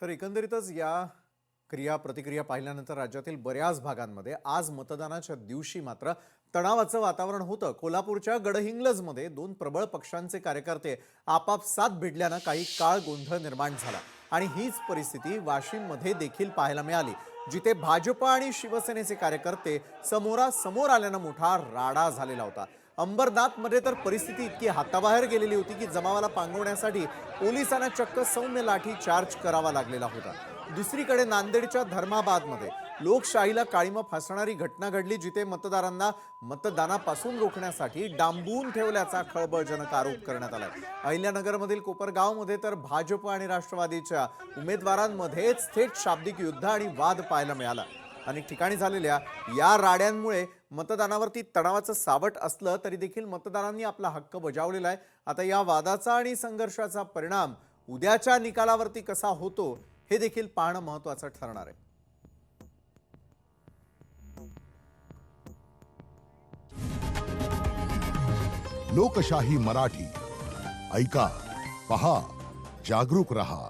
तर एकंदरीतच या क्रिया प्रतिक्रिया पाहिल्यानंतर राज्यातील बऱ्याच भागांमध्ये आज मतदानाच्या दिवशी मात्र तणावाचं वातावरण होतं। कोल्हापूरच्या गडहिंग्लजमध्ये दोन प्रबळ पक्षांचे कार्यकर्ते आपापसात भिडल्यानं काही काळ गोंधळ निर्माण झाला आणि हीच परिस्थिती वाशिममध्ये देखील पाहायला मिळाली, जिथे भाजप आणि शिवसेनेचे कार्यकर्ते समोरासमोर आल्यानं मोठा राडा झालेला होता। अंबरनाथमध्ये तर परिस्थिती इतकी हाताबाहेर गेलेली होती की जमावाला पांगवण्यासाठी पोलिसांना चक्क सौम्य लाठी चार्ज करावा लागलेला होता। दुसरीकडे नांदेडच्या धर्माबादमध्ये लोकशाहीला काळीमा फासणारी घटना घडली, जिथे मतदारांना मतदानापासून रोखण्यासाठी डांबून ठेवल्याचा खळबळजनक आरोप करण्यात आला। अहिल्यानगरमधील कोपरगावमध्ये तर भाजप आणि राष्ट्रवादीच्या उमेदवारांमध्येच थेट शाब्दिक युद्ध आणि वाद पाहायला मिळाला। अनेक ठिकाणी झालेल्या या राड्यांमुळे मतदानावरती तणावाचं सावट असलं तरी देखील मतदारांनी आपला हक्क बजावलेला आहे। आता या वादाचा आणि संघर्षाचा परिणाम उद्याच्या निकालावरती कसा होतो हे देखील पाहणं महत्त्वाचं ठरणार आहे। लोकशाही मराठी ऐका, पहा, जागरूक रहा।